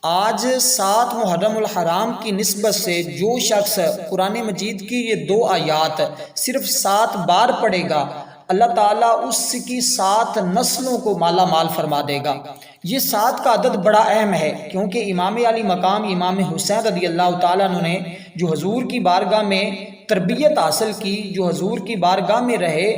آج 7 محرم الحرام کی نسبت سے جو شخص قرآن مجید کی یہ 2 آیات صرف 7 بار پڑھے گا، اللہ تعالیٰ اس کی 7 نسلوں کو مالا مال فرما دے گا۔ یہ 7 کا عدد بڑا اہم ہے، کیونکہ امام علی مقام امام حسین رضی اللہ تعالیٰ عنہ نے جو حضور کی بارگاہ میں تربیت حاصل کی، جو حضور کی بارگاہ میں رہے،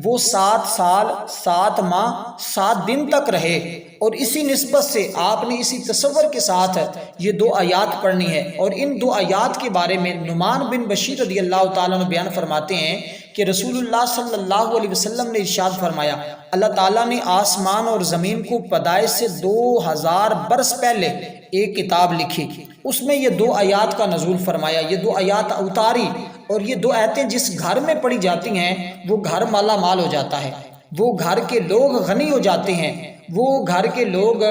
وہ 7 سال 7 ماہ 7 دن تک رہے، اور اسی نسبت سے آپ نے اسی تصور کے ساتھ یہ 2 آیات پڑھنی ہے۔ اور ان 2 آیات کے بارے میں نعمان بن بشیر رضی اللہ تعالیٰ عنہ بیان فرماتے ہیں کہ رسول اللہ صلی اللہ علیہ وسلم نے ارشاد فرمایا، اللہ تعالیٰ نے آسمان اور زمین کو پیدائش سے 2000 برس پہلے ایک کتاب لکھی، اس میں یہ 2 آیات کا نزول فرمایا، یہ 2 آیات اتاری، اور یہ 2 آیتیں جس گھر میں پڑھی جاتی ہیں وہ گھر مالا مال ہو جاتا ہے، وہ گھر کے لوگ غنی ہو جاتے ہیں، وہ گھر کے لوگ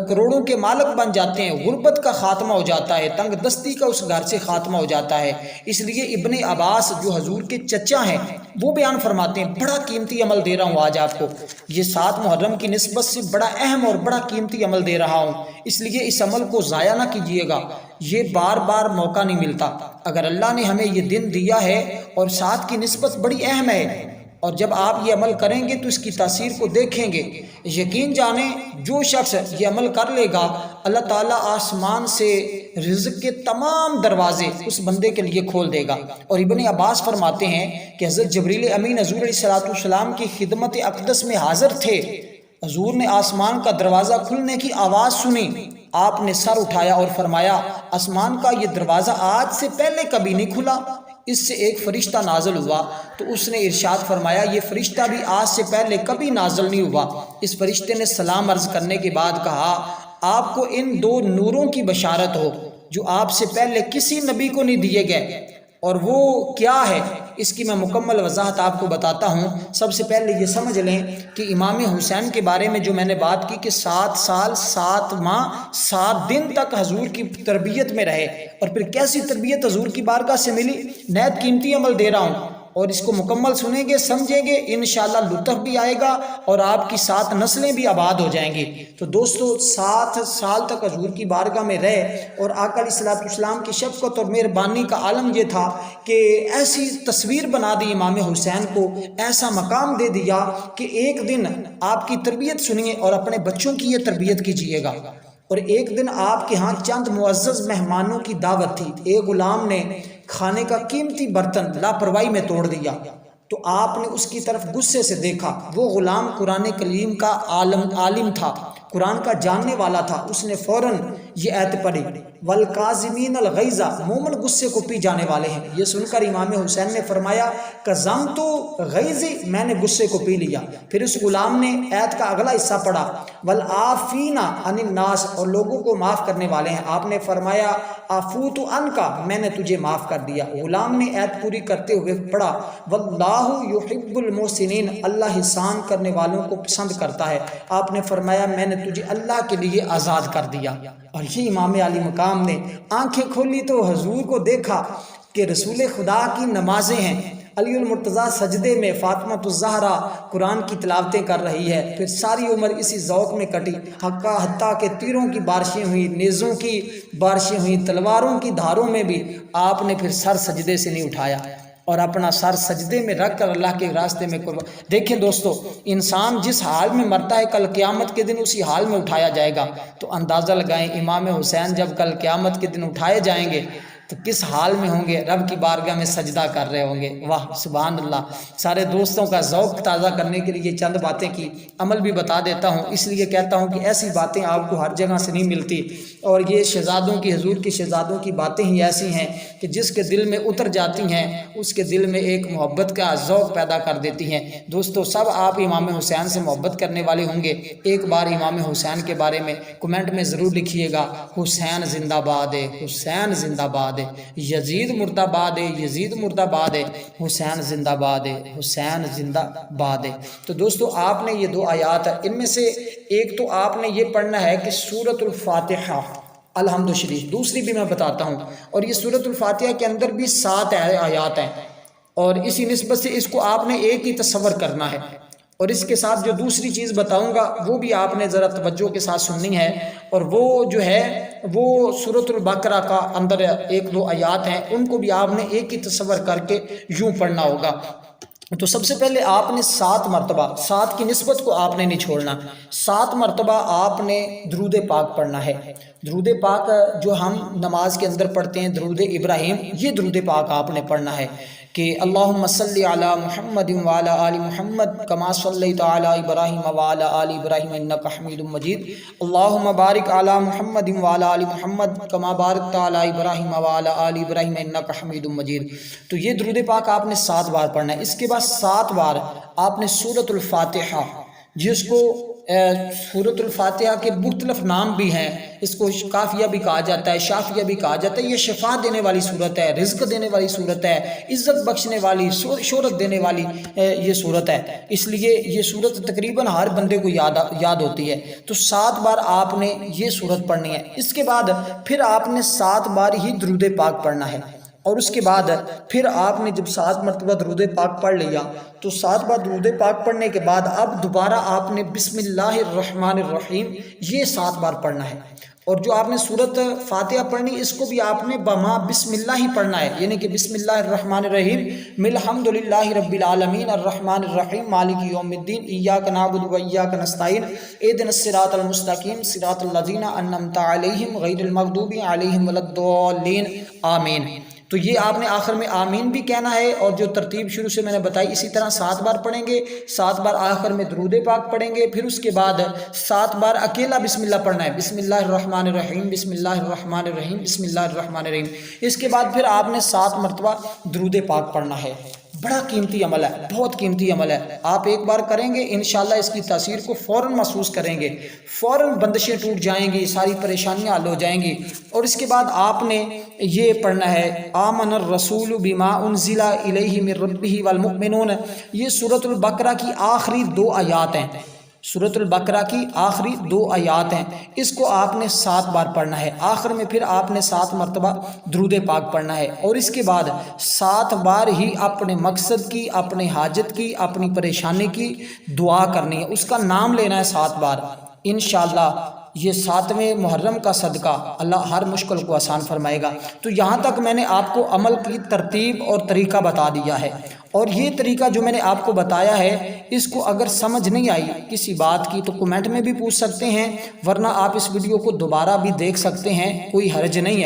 کروڑوں کے مالک بن جاتے ہیں، غربت کا خاتمہ ہو جاتا ہے، تنگ دستی کا اس گھر سے خاتمہ ہو جاتا ہے۔ اس لیے ابن عباس جو حضور کے چچا ہیں وہ بیان فرماتے ہیں، بڑا قیمتی عمل دے رہا ہوں آج آپ کو، یہ 7 محرم کی نسبت سے بڑا اہم اور بڑا قیمتی عمل دے رہا ہوں، اس لیے اس عمل کو ضائع نہ کیجیے گا، یہ بار بار موقع نہیں ملتا۔ اگر اللہ نے ہمیں یہ دن دیا ہے اور 7 کی نسبت بڑی اہم ہے، اور جب آپ یہ عمل کریں گے تو اس کی تاثیر کو دیکھیں گے، یقین جانیں جو شخص یہ عمل کر لے گا، اللہ تعالیٰ آسمان سے رزق کے تمام دروازے اس بندے کے لیے کھول دے گا۔ اور ابن عباس فرماتے ہیں کہ حضرت جبریل امین حضور علیہ السلام کی خدمت اقدس میں حاضر تھے، حضور نے آسمان کا دروازہ کھلنے کی آواز سنی، آپ نے سر اٹھایا اور فرمایا، آسمان کا یہ دروازہ آج سے پہلے کبھی نہیں کھلا۔ اس سے ایک فرشتہ نازل ہوا تو اس نے ارشاد فرمایا، یہ فرشتہ بھی آج سے پہلے کبھی نازل نہیں ہوا۔ اس فرشتے نے سلام عرض کرنے کے بعد کہا، آپ کو ان 2 نوروں کی بشارت ہو جو آپ سے پہلے کسی نبی کو نہیں دیے گئے، اور وہ کیا ہے اس کی میں مکمل وضاحت آپ کو بتاتا ہوں۔ سب سے پہلے یہ سمجھ لیں کہ امام حسین کے بارے میں جو میں نے بات کی کہ 7 سال 7 ماہ 7 دن تک حضور کی تربیت میں رہے، اور پھر کیسی تربیت حضور کی بارگاہ سے ملی، نہایت قیمتی عمل دے رہا ہوں، اور اس کو مکمل سنیں گے، سمجھیں گے، انشاءاللہ لطف بھی آئے گا اور آپ کی 7 نسلیں بھی آباد ہو جائیں گی۔ تو دوستو 7 سال تک حضور کی بارگاہ میں رہے، اور آقا علیہ السلام کی شفقت اور مہربانی کا عالم یہ تھا کہ ایسی تصویر بنا دی امام حسین کو، ایسا مقام دے دیا کہ ایک دن آپ کی تربیت سنیے اور اپنے بچوں کی یہ تربیت کیجیے گا۔ اور ایک دن آپ کے ہاں چند معزز مہمانوں کی دعوت تھی، ایک غلام نے کھانے کا قیمتی برتن لاپرواہی میں توڑ دیا، تو آپ نے اس کی طرف غصے سے دیکھا، وہ غلام قرآن کریم کا عالم تھا، قرآن کا جاننے والا تھا، اس نے فوراً یہ آیت پڑھی، والکاظمین الغیظ، مومن غصے کو پی جانے والے ہیں۔ یہ سن کر امام حسین نے فرمایا، کظمت غیظی، میں نے غصے کو پی لیا۔ پھر اس غلام نے آیت کا اگلا حصہ پڑھا، والعافین عن الناس، اور لوگوں کو معاف کرنے والے ہیں۔ آپ نے فرمایا، عفوت عنک، میں نے تجھے معاف کر دیا۔ غلام نے آیت پوری کرتے ہوئے پڑھا، واللہ یحب المحسنین، اللہ احسان کرنے والوں کو پسند کرتا ہے۔ آپ نے فرمایا، میں نے تجھے اللہ کے لیے آزاد کر دیا۔ اور یہ امام علی مقام نے آنکھیں کھولی تو حضور کو دیکھا کہ رسول خدا کی نمازیں ہیں، علی المرتضیٰ سجدے میں، فاطمہ الزہرا قرآن کی تلاوتیں کر رہی ہے، پھر ساری عمر اسی ذوق میں کٹی، حتیٰ کہ تیروں کی بارشیں ہوئیں، نیزوں کی بارشیں ہوئیں، تلواروں کی دھاروں میں بھی آپ نے پھر سر سجدے سے نہیں اٹھایا، اور اپنا سر سجدے میں رکھ کر اللہ کے راستے میں قربان۔ دیکھیں دوستو، انسان جس حال میں مرتا ہے کل قیامت کے دن اسی حال میں اٹھایا جائے گا، تو اندازہ لگائیں امام حسین جب کل قیامت کے دن اٹھائے جائیں گے تو کس حال میں ہوں گے، رب کی بارگاہ میں سجدہ کر رہے ہوں گے۔ واہ سبحان اللہ۔ سارے دوستوں کا ذوق تازہ کرنے کے لیے چند باتیں کی، عمل بھی بتا دیتا ہوں، اس لیے کہتا ہوں کہ ایسی باتیں آپ کو ہر جگہ سے نہیں ملتی، اور یہ شہزادوں کی، حضور کی شہزادوں کی باتیں ہی ایسی ہیں کہ جس کے دل میں اتر جاتی ہیں اس کے دل میں ایک محبت کا ذوق پیدا کر دیتی ہیں۔ دوستو سب آپ امام حسین سے محبت کرنے والے ہوں گے، ایک بار امام حسین کے بارے میں کمنٹ میں ضرور لکھیے گا، حسین زندہ باد ہے، حسین زندہ باد ہے، یزید مردہ باد ہے، یزید مردہ باد ہے، حسین زندہ باد ہے، حسین زندہ باد ہے۔ تو دوستو آپ نے یہ 2 آیات، ان میں سے ایک تو آپ نے یہ پڑھنا ہے کہ سورۃ الفاتحہ الحمد شریف، دوسری بھی میں بتاتا ہوں، اور یہ سورۃ الفاتحہ کے اندر بھی 7 آیات ہیں، اور اسی نسبت سے اس کو آپ نے ایک ہی تصور کرنا ہے۔ اور اس کے ساتھ جو دوسری چیز بتاؤں گا وہ بھی آپ نے ذرا توجہ کے ساتھ سننی ہے، اور وہ جو ہے وہ سورۃ البقرہ کا اندر ایک دو آیات ہیں، ان کو بھی آپ نے ایک ہی تصور کر کے یوں پڑھنا ہوگا۔ تو سب سے پہلے آپ نے 7 مرتبہ، 7 کی نسبت کو آپ نے نہیں چھوڑنا، 7 مرتبہ آپ نے درود پاک پڑھنا ہے۔ درود پاک جو ہم نماز کے اندر پڑھتے ہیں، درود ابراہیم، یہ درود پاک آپ نے پڑھنا ہے کہ اللہم صلی علی محمد وعلی آل محمد کما صلیت علی ابراہیم وعلی آل ابراہیم انک حمید مجید، اللہم بارک علی محمد وعلی آل محمد کما بارکت علی ابراہیم وعلی آل ابراہیم انک حمید مجید۔ تو یہ درود پاک آپ نے 7 بار پڑھنا ہے۔ اس کے بعد 7 بار آپ نے سورۃ الفاتحہ، جس کو سورۃ الفاتحہ کے مختلف نام بھی ہیں، اس کو کافیہ بھی کہا جاتا ہے، شافیہ بھی کہا جاتا ہے۔ یہ شفا دینے والی صورت ہے، رزق دینے والی صورت ہے، عزت بخشنے والی، شہرت دینے والی یہ صورت ہے، اس لیے یہ صورت تقریباً ہر بندے کو یاد ہوتی ہے۔ تو 7 بار آپ نے یہ صورت پڑھنی ہے۔ اس کے بعد پھر آپ نے 7 بار ہی درود پاک پڑھنا ہے، اور اس کے بعد پھر آپ نے جب 7 مرتبہ درود پاک پڑھ لیا تو 7 بار درود پاک پڑھنے کے بعد اب دوبارہ آپ نے بسم اللہ الرحمن الرحیم یہ 7 بار پڑھنا ہے، اور جو آپ نے سورۃ فاتحہ پڑھنی اس کو بھی آپ نے بما بسم اللہ ہی پڑھنا ہے، یعنی کہ بسم اللہ الرحمن الرحیم الحمد للہ رب العالمین الرحمن الرحیم مالک یوم الدین ایاک نعبد و ایاک نستعین اہدنا الصراط المستقیم صراط الذین انعمت علیہم غیر المغضوب علیہم ولا الضالین آمین۔ تو یہ آپ نے آخر میں آمین بھی کہنا ہے، اور جو ترتیب شروع سے میں نے بتائی اسی طرح 7 بار پڑھیں گے، 7 بار آخر میں درود پاک پڑھیں گے، پھر اس کے بعد 7 بار اکیلا بسم اللہ پڑھنا ہے، بسم اللہ الرحمن الرحیم بسم اللہ الرحمن الرحیم بسم اللہ الرحمن الرحیم۔ اس کے بعد پھر آپ نے 7 مرتبہ درود پاک پڑھنا ہے۔ بڑا قیمتی عمل ہے، بہت قیمتی عمل ہے، آپ ایک بار کریں گے انشاءاللہ اس کی تاثیر کو فوراً محسوس کریں گے، فوراً بندشیں ٹوٹ جائیں گی، ساری پریشانیاں حل ہو جائیں گی۔ اور اس کے بعد آپ نے یہ پڑھنا ہے آمن الرسول بما انزل الیہ من ربہ والمؤمنون، یہ سورۃ البقرہ کی آخری 2 آیات ہیں، سورۃ البقرہ کی آخری 2 آیات ہیں، اس کو آپ نے 7 بار پڑھنا ہے، آخر میں پھر آپ نے 7 مرتبہ درود پاک پڑھنا ہے، اور اس کے بعد 7 بار ہی اپنے مقصد کی، اپنے حاجت کی، اپنی پریشانی کی دعا کرنی ہے، اس کا نام لینا ہے 7 بار۔ انشاءاللہ یہ 7ویں محرم کا صدقہ اللہ ہر مشکل کو آسان فرمائے گا۔ تو یہاں تک میں نے آپ کو عمل کی ترتیب اور طریقہ بتا دیا ہے، اور یہ طریقہ جو میں نے آپ کو بتایا ہے اس کو اگر سمجھ نہیں آئی کسی بات کی تو کمنٹ میں بھی پوچھ سکتے ہیں، ورنہ آپ اس ویڈیو کو دوبارہ بھی دیکھ سکتے ہیں، کوئی حرج نہیں ہے۔